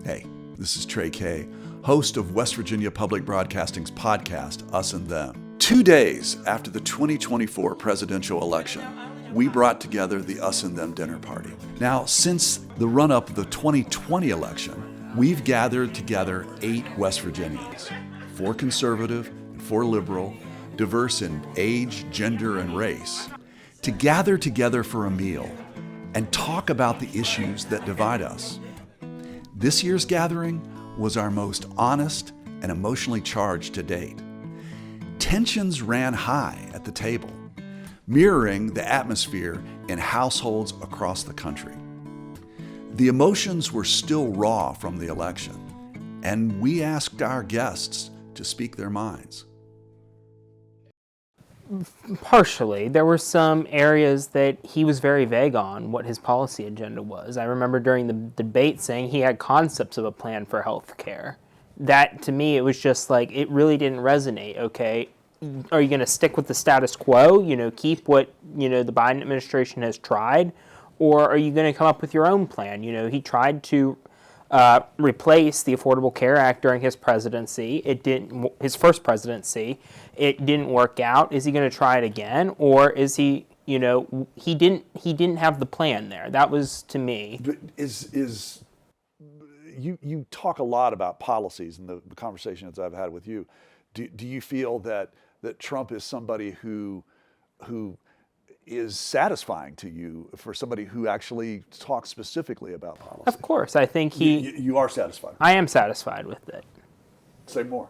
Hey, this is Trey Kay, host of West Virginia Public Broadcasting's podcast, Us and Them. 2 days after the 2024 presidential election, we brought together the Us and Them dinner party. Now, since the run-up of the 2020 election, we've gathered together 8 West Virginians, 4 conservative and 4 liberal, diverse in age, gender, and race, to gather together for a meal and talk about the issues that divide us. This year's gathering was our most honest and emotionally charged to date. Tensions ran high at the table, mirroring the atmosphere in households across the country. The emotions were still raw from the election, and we asked our guests to speak their minds. Partially. There were some areas that he was very vague on what his policy agenda was. I remember during the debate saying he had concepts of a plan for health care. That, to me, it was just like, it really didn't resonate. Okay, are you going to stick with the status quo, keep what, the Biden administration has tried, or are you going to come up with your own plan? He tried to replace the Affordable Care Act during his presidency. His first presidency. It didn't work out. Is he going to try it again, or is he? He didn't have the plan there. That was, to me. But you talk a lot about policies in the conversations I've had with you. Do you feel that Trump is somebody who is satisfying to you, for somebody who actually talks specifically about policy? Of course, I think You are satisfied. I am satisfied with it. Say more.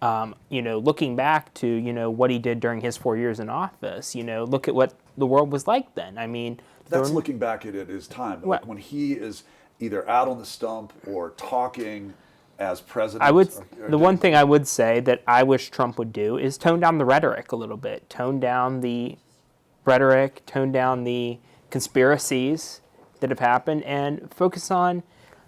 Looking back to, what he did during his 4 years in office, look at what the world was like then. I mean, that's looking back at it as time. Like when he is either out on the stump or talking as president. The one thing I would say that I wish Trump would do is tone down the rhetoric a little bit. Tone down the rhetoric, tone down the conspiracies that have happened, and focus on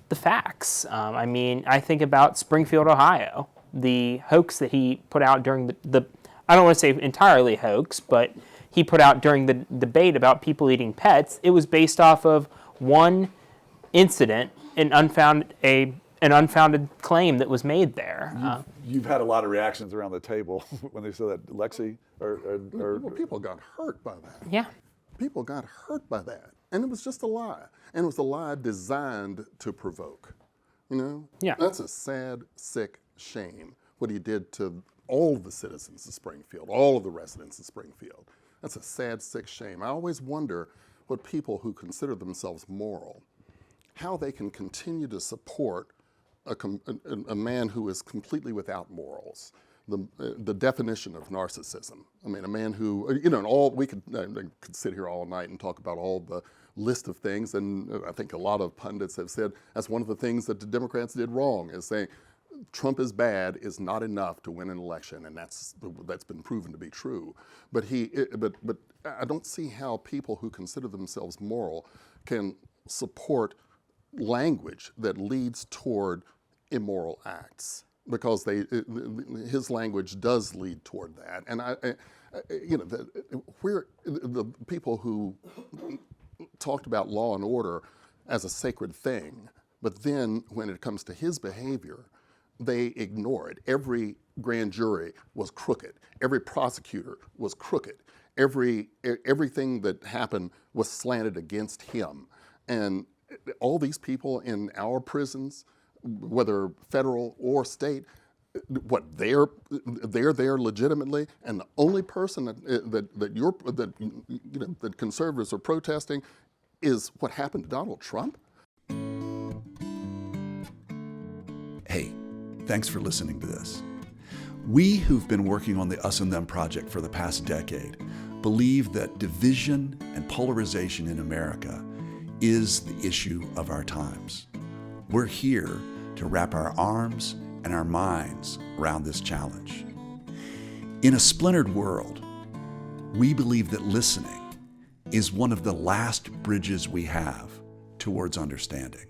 the facts. I think about Springfield, Ohio. The hoax that he put out during the I don't want to say entirely hoax, but he put out during the debate about people eating pets. It was based off of one incident, an unfounded claim that was made there. You've had a lot of reactions around the table when they said that, Lexi? Well, people got hurt by that. Yeah. People got hurt by that. And it was just a lie. And it was a lie designed to provoke. Yeah. That's a sad, sick shame, what he did to all of the citizens of Springfield, all of the residents of Springfield. That's a sad, sick shame. I always wonder what people who consider themselves moral, how they can continue to support a man who is completely without morals. The definition of narcissism. I mean, a man who, we could sit here all night and talk about all the list of things, and I think a lot of pundits have said that's one of the things that the Democrats did wrong, is saying Trump is bad is not enough to win an election, and that's been proven to be true. But I don't see how people who consider themselves moral can support language that leads toward immoral acts, because his language does lead toward that. And the people who talked about law and order as a sacred thing, but then when it comes to his behavior, they ignore it. Every grand jury was crooked. Every prosecutor was crooked. Everything that happened was slanted against him. And all these people in our prisons, whether federal or state, they're there legitimately, and the only person that conservatives are protesting is what happened to Donald Trump. Hey, thanks for listening to this. We who've been working on the Us and Them project for the past decade believe that division and polarization in America is the issue of our times. We're here to wrap our arms and our minds around this challenge. In a splintered world, we believe that listening is one of the last bridges we have towards understanding.